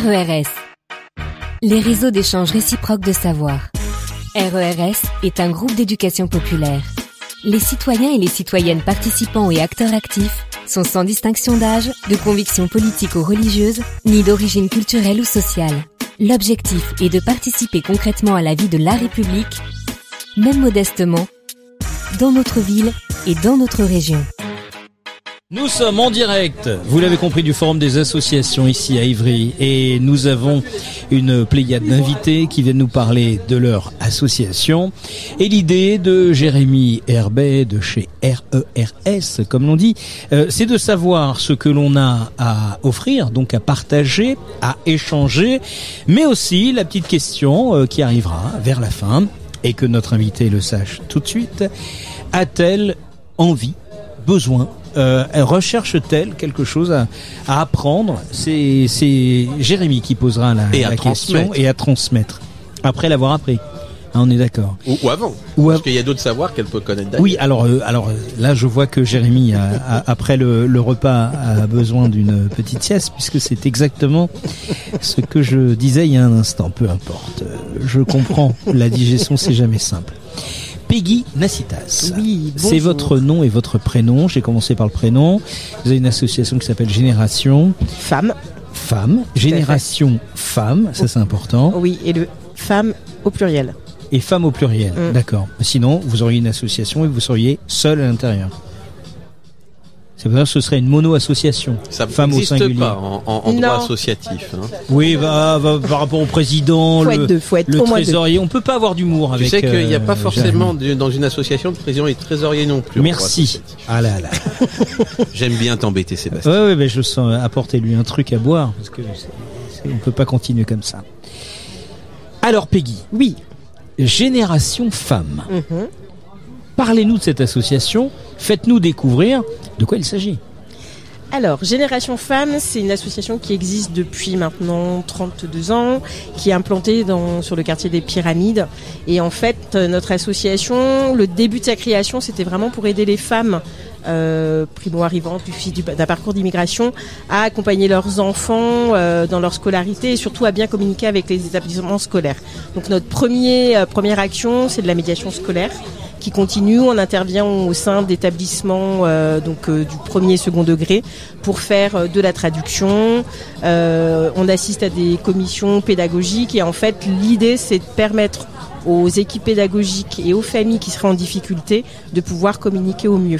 RERS, les réseaux d'échange réciproque de savoir. RERS est un groupe d'éducation populaire. Les citoyens et les citoyennes participants et acteurs actifs sont sans distinction d'âge, de conviction politique ou religieuse, ni d'origine culturelle ou sociale. L'objectif est de participer concrètement à la vie de la République, même modestement, dans notre ville et dans notre région. Nous sommes en direct, vous l'avez compris, du Forum des associations ici à Ivry, et nous avons une pléiade d'invités qui viennent nous parler de leur association. Et l'idée de Jérémy Herbet de chez RERS, comme l'on dit, c'est de savoir ce que l'on a à offrir, donc à partager, à échanger, mais aussi la petite question qui arrivera vers la fin, et que notre invité le sache tout de suite. A-t-elle envie, besoin, recherche-t-elle quelque chose à apprendre? C'est Jérémy qui posera la question et à transmettre après l'avoir appris. Ah, on est d'accord. Ou avant. Parce qu'il y a d'autres savoirs qu'elle peut connaître d'ailleurs. Oui, alors là, je vois que Jérémy, après le repas, a besoin d'une petite sieste, puisque c'est exactement ce que je disais il y a un instant. Peu importe. Je comprends. La digestion, c'est jamais simple. Peggy Nassitas. Oui, c'est votre nom et votre prénom. J'ai commencé par le prénom. Vous avez une association qui s'appelle Génération Femmes. Génération Femmes, ça c'est important. Oui, et le Femmes au pluriel. Et Femmes au pluriel, d'accord. Sinon, vous auriez une association et vous seriez seul à l'intérieur. C'est pour ça que ce serait une mono-association. Ça Femmes au singulier. pas en droit associatif. Hein. Oui, par rapport au président, le trésorier. On peut pas avoir d'humour avec. Tu sais qu'il n'y a pas forcément dans une association de président et de trésorier non plus. Merci. Ah là là. J'aime bien t'embêter, Sébastien. Oui, mais je sens. Apportez-lui un truc à boire parce que on peut pas continuer comme ça. Alors Peggy. Oui. Génération Femmes. Parlez-nous de cette association, faites-nous découvrir de quoi il s'agit. Alors, Génération Femmes, c'est une association qui existe depuis maintenant 32 ans, qui est implantée sur le quartier des Pyramides. Et en fait, notre association, le début de sa création, c'était vraiment pour aider les femmes primo-arrivantes d'un parcours d'immigration à accompagner leurs enfants dans leur scolarité et surtout à bien communiquer avec les établissements scolaires. Donc notre première action, c'est de la médiation scolaire qui continue. On intervient au sein d'établissements du premier et second degré pour faire de la traduction. On assiste à des commissions pédagogiques et en fait l'idée c'est de permettre aux équipes pédagogiques et aux familles qui seraient en difficulté de pouvoir communiquer au mieux.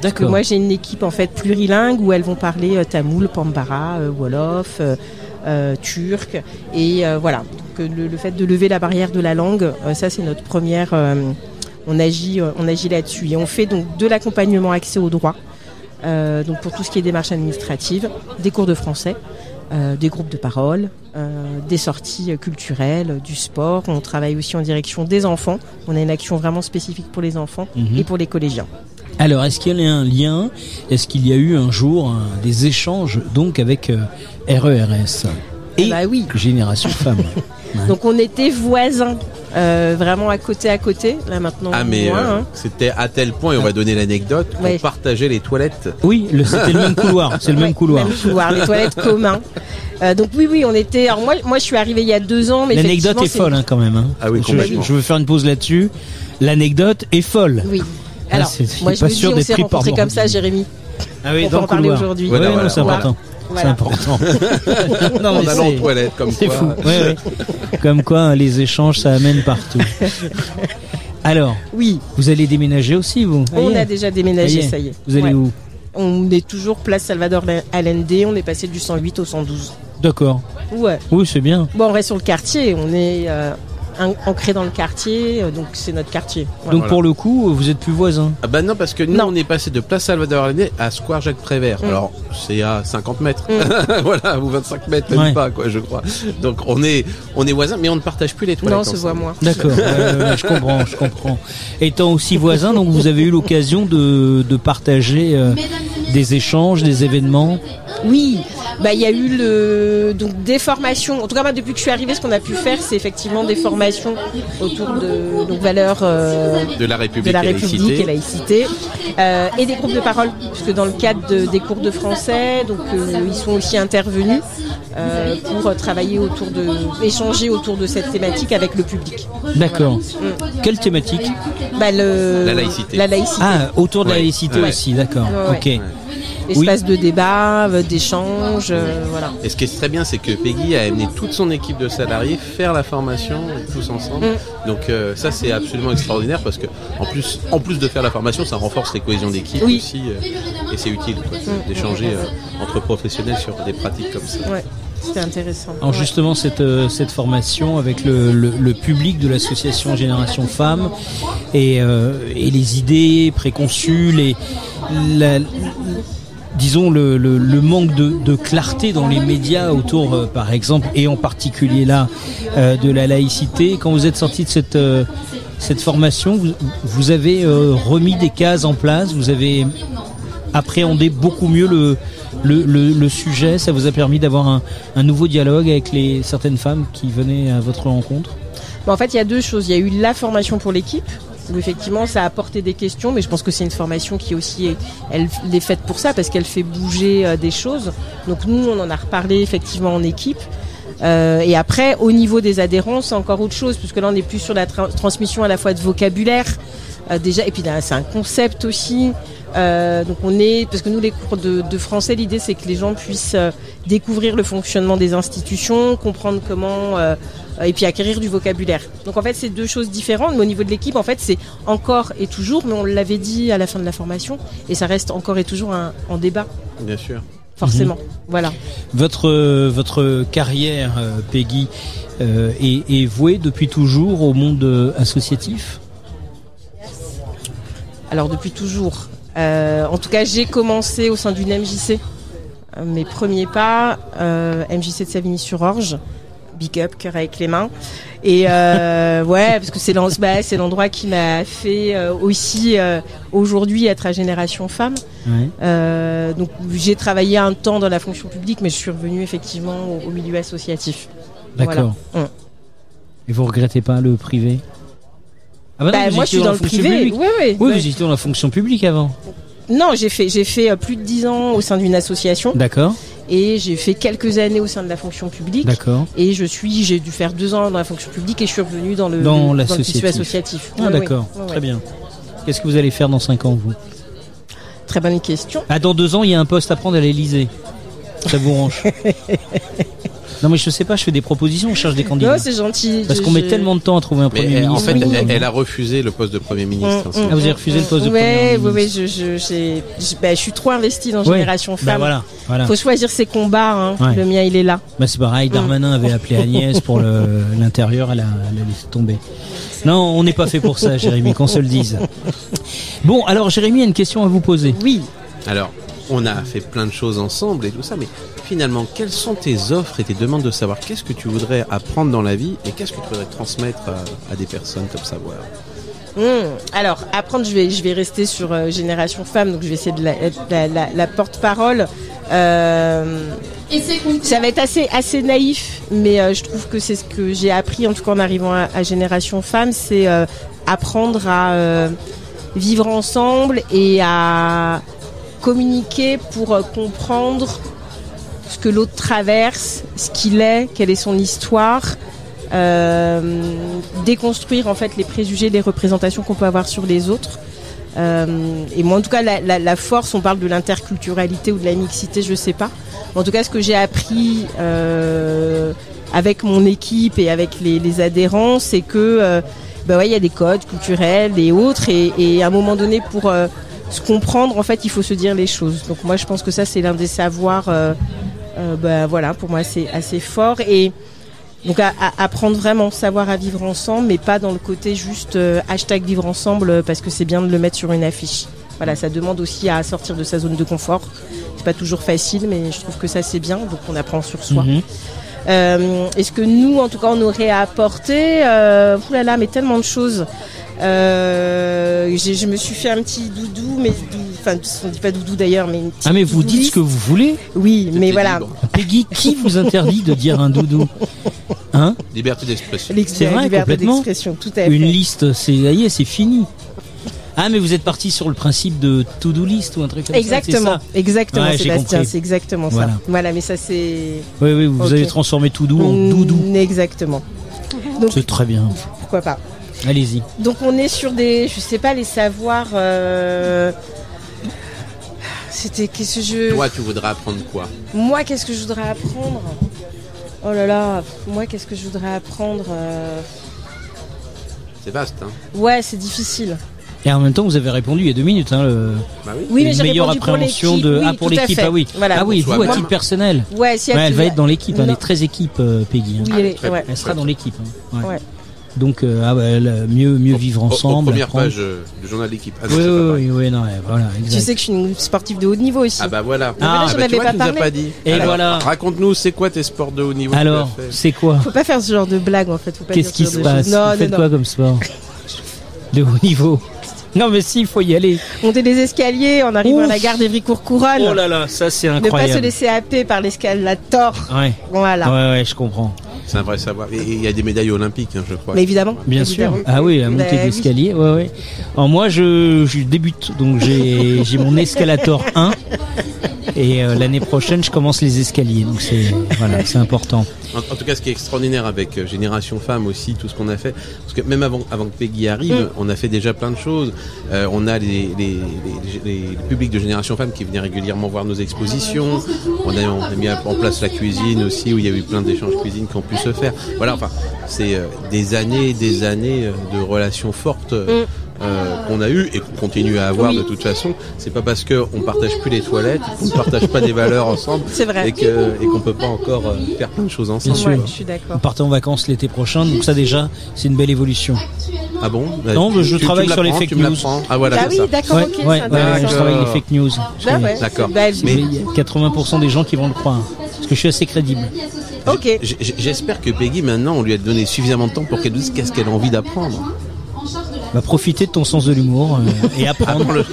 Parce que moi j'ai une équipe en fait plurilingue où elles vont parler tamoul, pambara, wolof, turc et voilà. Donc, le fait de lever la barrière de la langue, ça c'est notre première. On agit là-dessus et on fait donc de l'accompagnement accès au droit, donc pour tout ce qui est démarches administratives, des cours de français, des groupes de parole, des sorties culturelles, du sport. On travaille aussi en direction des enfants. On a une action vraiment spécifique pour les enfants et pour les collégiens. Alors, est-ce qu'il y a un lien? Est-ce qu'il y a eu un jour des échanges donc avec RERS et oui. Génération Femmes? Donc on était voisins, vraiment à côté. Là maintenant. Ah mais c'était à tel point, et on va donner l'anecdote, qu'on partageait les toilettes. Oui, c'était le même couloir. C'est le même couloir. Les toilettes communs. Donc oui, on était. Alors moi, je suis arrivée il y a 2 ans, mais l'anecdote est folle quand même. Hein. Ah oui, je veux faire une pause là-dessus. L'anecdote est folle. Oui. Alors moi je me dis, on s'est rencontrés comme ça, Jérémy. Ah oui, on peut en parler aujourd'hui. Voilà. C'est important. Voilà. C'est important. Non, en allant aux toilettes, comme c'est quoi. Fou. Ouais. Comme quoi, les échanges, ça amène partout. Alors, oui. Vous allez déménager aussi, vous? On a déjà déménagé, ça y est. Vous allez où? On est toujours place Salvador Allende. On est passé du 108 au 112. D'accord. Ouais. Oui, c'est bien. Bon, on reste sur le quartier. On est ancré dans le quartier, donc c'est notre quartier. Voilà. Donc pour le coup, vous êtes plus voisins? Ah bah non, parce que nous on est passé de place Salvador Allende à Square Jacques Prévert. Alors c'est à 50 mètres, voilà, ou 25 mètres même pas quoi, je crois. Donc on est voisins, mais on ne partage plus les toilettes. Non, on se voit moins. D'accord, je comprends. Étant aussi voisins, donc vous avez eu l'occasion de partager des échanges, des événements? Oui, il y a eu donc des formations. En tout cas, moi, depuis que je suis arrivée, ce qu'on a pu faire, c'est effectivement des formations autour de donc valeurs de la République et laïcité, et des groupes de parole, puisque dans le cadre des cours de français, donc ils sont aussi intervenus pour travailler échanger autour de cette thématique avec le public. D'accord. Quelle thématique? La laïcité. La laïcité. Ah, autour de la laïcité aussi, d'accord. Ouais. Ok. Espace de débat, d'échange, voilà. Et ce qui est très bien, c'est que Peggy a amené toute son équipe de salariés faire la formation tous ensemble. Donc ça, c'est absolument extraordinaire parce que en plus de faire la formation, ça renforce les cohésions d'équipe aussi, et c'est utile d'échanger entre professionnels sur des pratiques comme ça. Ouais. C'était intéressant. Alors justement, cette formation avec le public de l'association Génération Femmes et les idées préconçues, disons le manque de clarté dans les médias autour, par exemple, et en particulier là, de la laïcité. Quand vous êtes sorti de cette formation, vous avez remis des cases en place, vous avez appréhendé beaucoup mieux le sujet. Ça vous a permis d'avoir un nouveau dialogue avec certaines femmes qui venaient à votre rencontre? En fait, il y a deux choses. Il y a eu la formation pour l'équipe, où effectivement ça a apporté des questions, mais je pense que c'est une formation qui aussi elle est faite pour ça, parce qu'elle fait bouger des choses. Donc nous, on en a reparlé effectivement en équipe. Et après, au niveau des adhérents, c'est encore autre chose, puisque là on est plus sur la transmission à la fois de vocabulaire déjà, et puis là, c'est un concept aussi. Donc parce que nous, les cours de français, l'idée c'est que les gens puissent découvrir le fonctionnement des institutions, comprendre comment, et puis acquérir du vocabulaire. Donc en fait, c'est deux choses différentes, mais au niveau de l'équipe, en fait, c'est encore et toujours, mais on l'avait dit à la fin de la formation, et ça reste encore et toujours en débat. Bien sûr. Forcément, voilà. Votre carrière, Peggy, est vouée depuis toujours au monde associatif? Alors depuis toujours. En tout cas, j'ai commencé au sein d'une MJC. Mes premiers pas, MJC de Savigny-sur-Orge. Big up, cœur avec les mains. Et parce que c'est l'endroit qui m'a fait aussi aujourd'hui être à Génération Femmes. Ouais. Donc j'ai travaillé un temps dans la fonction publique, mais je suis revenue effectivement au milieu associatif. D'accord. Voilà. Et vous regrettez pas le privé? Ah non, moi je suis dans le privé. Oui, vous étiez dans la fonction publique avant. Non, j'ai fait plus de 10 ans au sein d'une association. D'accord. Et j'ai fait quelques années au sein de la fonction publique. D'accord. Et j'ai dû faire 2 ans dans la fonction publique et je suis revenue dans le tissu associatif. Ah d'accord, très bien. Qu'est-ce que vous allez faire dans 5 ans, vous? Très bonne question. Ah, dans 2 ans, il y a un poste à prendre à l'Élysée. Ça vous range? Non mais je sais pas, je fais des propositions, on cherche des candidats. Non, c'est gentil. Parce qu'on met tellement de temps à trouver un Premier ministre. En fait, elle a refusé le poste de Premier ministre. Ah, vous avez refusé le poste de Premier ministre? Oui, je suis trop investie dans Génération Femmes. Voilà. Faut choisir ses combats, hein. Ouais. Le mien, il est là. C'est pareil, Darmanin avait appelé Agnès pour l'intérieur, elle a laissé tomber. Non, on n'est pas fait pour ça, Jérémy, qu'on se le dise. Bon, alors Jérémy a une question à vous poser. Oui. Alors, on a fait plein de choses ensemble et tout ça, mais finalement, quelles sont tes offres et tes demandes de savoir? Qu'est-ce que tu voudrais apprendre dans la vie et qu'est-ce que tu voudrais transmettre à des personnes comme savoir? Alors, apprendre, je vais rester sur Génération Femmes, donc je vais essayer de la porte-parole. Ça va être assez naïf, mais je trouve que c'est ce que j'ai appris, en tout cas en arrivant à Génération Femmes, c'est apprendre à vivre ensemble et à communiquer pour comprendre ce que l'autre traverse, ce qu'il est, quelle est son histoire, déconstruire en fait les préjugés, les représentations qu'on peut avoir sur les autres. Et moi en tout cas la force, on parle de l'interculturalité ou de la mixité, je sais pas. En tout cas ce que j'ai appris avec mon équipe et avec les adhérents, c'est que il y a des codes culturels et autres, et à un moment donné pour se comprendre, en fait, il faut se dire les choses. Donc moi, je pense que ça, c'est l'un des savoirs. Pour moi, c'est assez fort. Et donc, à apprendre vraiment, savoir à vivre ensemble, mais pas dans le côté juste hashtag vivre ensemble, parce que c'est bien de le mettre sur une affiche. Voilà, ça demande aussi à sortir de sa zone de confort. C'est pas toujours facile, mais je trouve que ça, c'est bien. Donc, on apprend sur soi. Est-ce que nous, en tout cas, on aurait à apporter mais tellement de choses. Je me suis fait un petit doudou, mais enfin on dit pas doudou d'ailleurs, mais une petite Ah mais vous to-do dites ce list. que vous voulez. Oui, mais voilà. libre. Peggy, qui vous interdit de dire un doudou? Hein? Liberté d'expression. C'est vrai, Liberté complètement. d'expression, tout à fait. Une liste, ça y est, c'est fini. Ah mais vous êtes parti sur le principe de to-do list ou un truc comme Exactement, ça, exactement, Ouais, j'ai Sébastien, compris. c'est exactement Voilà. ça. Voilà, mais ça c'est. c'est ça? Oui, vous Ok. avez transformé to-do en doudou. Exactement. Donc C'est très bien. pourquoi pas. Allez-y. Donc on est sur des, je sais pas, les savoirs. C'était qu'est-ce que je. Toi, tu voudrais apprendre quoi? Moi, qu'est-ce que je voudrais apprendre? Oh là là, moi, qu'est-ce que je voudrais apprendre? C'est vaste, hein. Ouais, c'est difficile. Et en même temps, vous avez répondu il y a 2 minutes. Hein, Bah oui. Oui, mais une j'ai meilleure répondu pour appréhension l'équipe. de. Oui, pour tout à l'équipe, fait. ah oui. Voilà. Ah oui, vous à Soi-même. titre personnel. Ouais, si Ouais, elle va être dans l'équipe. Elle Non. est très équipe, Peggy. hein. Oui, elle est. Très Ouais. Elle sera dans l'équipe. hein. Ouais. Ouais. Donc, mieux vivre ensemble. Première apprendre. page du journal d'équipe. Ah non, Oui, c'est pas oui, pareil. oui, non, voilà, Tu exact. sais que je suis une sportive de haut niveau aussi. Ah bah voilà. mais là, j'en bah, tu avais vois, pas tu nous as parlé. pas dit. Et Alors, voilà. Raconte-nous, c'est quoi tes sports de haut niveau? Alors, que tu as fait c'est quoi? Faut pas faire ce genre de blague en fait. Faut pas Qu'est-ce dire qui ce se genre de passe? choses. Non, Vous non, faites non. quoi comme sport? De haut niveau. Non, mais si, il faut y aller. Monter des escaliers en arrivant à la Ouf. gare d'Evry-Courcouronne. Oh là là, ça c'est Ne pas se incroyable. laisser happer par l'escalator. Ouais, Voilà. ouais, je comprends. C'est un vrai savoir. Et il y a des médailles olympiques, hein, je crois. Mais évidemment. Bien évidemment. sûr. Ah oui, la montée Bah oui. d'escalier, ouais. Alors moi, je débute, donc j'ai mon escalator 1. Et l'année prochaine, je commence les escaliers. Donc c'est important. En tout cas, ce qui est extraordinaire avec Génération Femmes aussi, tout ce qu'on a fait, parce que même avant que Peggy arrive, on a fait déjà plein de choses. On a les publics de Génération Femmes qui venaient régulièrement voir nos expositions. On a mis en place la cuisine aussi, où il y a eu plein d'échanges cuisine qui ont pu se faire. Voilà, enfin, c'est des années et des années de relations fortes. Qu'on a eu et qu'on continue à avoir de toute façon. C'est pas parce qu'on partage plus les toilettes qu'on ne partage pas des valeurs ensemble. C'est vrai. Et qu'on peut pas encore faire plein de choses ensemble. Bien sûr. Ouais, je suis d'accord. On partait en vacances l'été prochain, donc ça déjà, c'est une belle évolution. Ah bon? Non, mais je travaille sur les l'apprends, fake tu me news. l'apprends. Ah voilà, Ah c'est oui, ça. d'accord, ok, c'est je intéressant. travaille les fake news. Ah ouais, D'accord. c'est belle. Mais il y a 80% des gens qui vont le croire. Parce que je suis assez crédible. Ok. J'espère que Peggy, maintenant, on lui a donné suffisamment de temps pour qu'elle nous dise qu'est-ce qu'elle a envie d'apprendre. Bah, profiter de ton sens de l'humour et apprendre.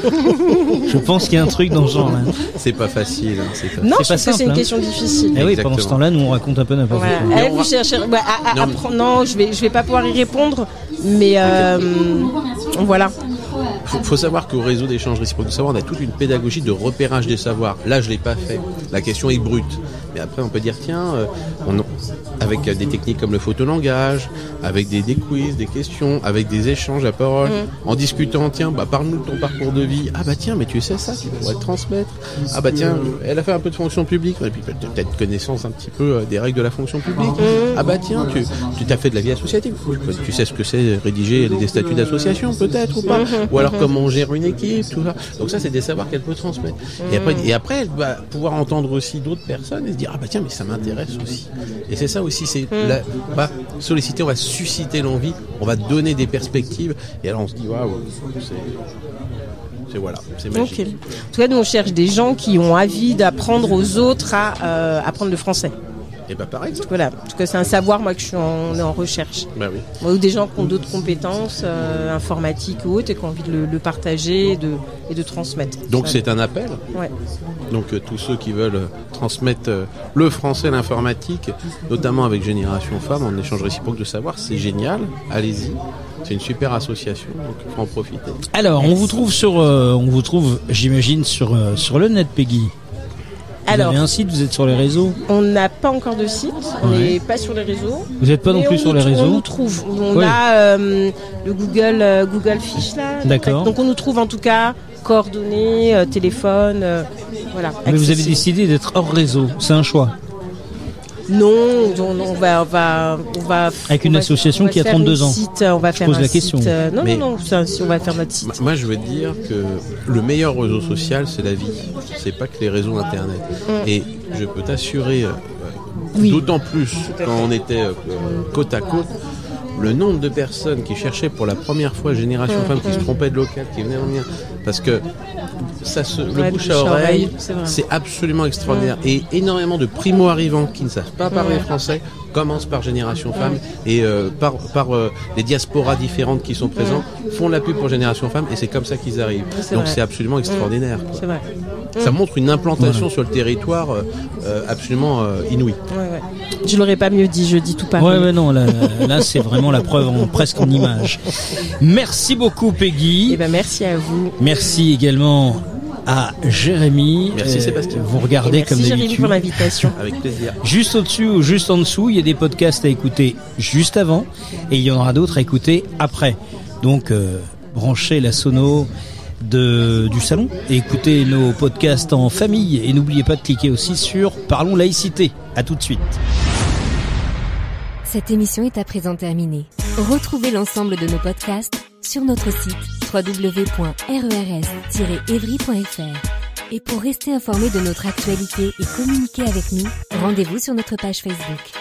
Je pense qu'il y a un truc dans ce genre là. C'est pas facile. Hein, c'est pas Non, C'est je pas trouve que c'est simple, une hein. question difficile. Eh oui, Exactement. pendant ce temps-là, nous on raconte un peu n'importe Voilà. quoi. Mais Elle, on vous va- cherchez. Non, mais- Non, je vais pas pouvoir y répondre, mais voilà. Faut savoir qu'au réseau d'échange réciproque de savoir, on a toute une pédagogie de repérage des savoirs. Là, je l'ai pas fait. La question est brute. Mais après, on peut dire, tiens, avec des techniques comme le photolangage, avec des quiz, des questions, avec des échanges à parole, en discutant, tiens, parle-nous de ton parcours de vie. Ah bah tiens, mais tu sais ça, tu pourrais le transmettre. Ah bah tiens, elle a fait un peu de fonction publique, et puis peut-être connaissance un petit peu des règles de la fonction publique. Ah bah tiens, tu t'as fait de la vie associative. Tu sais ce que c'est rédiger des statuts d'association, peut-être ou pas. Ou alors comment on gère une équipe, tout ça. Donc ça, c'est des savoirs qu'elle peut transmettre. Et après, elle va pouvoir entendre aussi d'autres personnes et se dire, ah bah tiens, mais ça m'intéresse aussi. Et c'est ça aussi, c'est on va solliciter, on va susciter l'envie, on va donner des perspectives. Et alors on se dit, waouh, c'est voilà, c'est magique. Ok. En tout cas, nous on cherche des gens qui ont envie d'apprendre aux autres à apprendre le français. Et bah par exemple. Voilà. En tout cas, c'est un savoir moi que on est en recherche. Bah oui. Ou des gens qui ont d'autres compétences informatiques ou autres et qui ont envie de le partager et de transmettre. Donc Ça, c'est un appel. Ouais. Donc tous ceux qui veulent transmettre le français, l'informatique, notamment avec Génération Femmes, en échange réciproque de savoir, c'est génial. Allez-y, c'est une super association, donc il faut en profiter. Alors, on vous trouve, j'imagine, sur le net, Peggy. Vous Alors, avez un site, vous êtes sur les réseaux. on n'a pas encore de site, on Ouais. n'est pas sur les réseaux. Vous n'êtes pas non Mais plus on sur nous les On nous réseaux. trouve. On Oui. a le Google Fish là. D'accord. Donc on nous trouve en tout cas coordonnées, téléphone, voilà. Mais vous avez accessible. décidé d'être hors réseau. C'est un choix. Non, on va Avec une on va- association on va qui a faire 32 une ans. site, on va faire pose un la site, question. Non, Mais- non, on va faire notre site. Moi, je veux dire que le meilleur réseau social, c'est la vie. C'est pas que les réseaux internet. Et je peux t'assurer, Oui. d'autant plus quand on était côte à côte, le nombre de personnes qui cherchaient pour la première fois Génération Femmes, qui se trompaient de local, qui venaient en lien. Parce que le bouche à oreille, c'est absolument extraordinaire. Et énormément de primo-arrivants qui ne savent pas parler français commencent par Génération Femmes et par les diasporas différentes qui sont présentes font la pub pour Génération Femmes et c'est comme ça qu'ils arrivent. Donc c'est absolument extraordinaire. C'est vrai. Ça montre une implantation sur le territoire absolument inouïe. Je l'aurais pas mieux dit, je dis tout pareil. Ouais, non, là c'est vraiment la preuve presque en image. Merci beaucoup Peggy. Et ben merci à vous. Merci également à Jérémy. Merci Sébastien. Vous regardez comme d'habitude. Jérémy pour l'invitation. Avec plaisir. Juste au-dessus ou juste en dessous, il y a des podcasts à écouter juste avant et il y en aura d'autres à écouter après. Donc branchez la sono du salon et écoutez nos podcasts en famille et n'oubliez pas de cliquer aussi sur Parlons Laïcité. À tout de suite. Cette émission est à présent terminée. Retrouvez l'ensemble de nos podcasts sur notre site www.rers-evry.fr. Et pour rester informé de notre actualité et communiquer avec nous, rendez-vous sur notre page Facebook.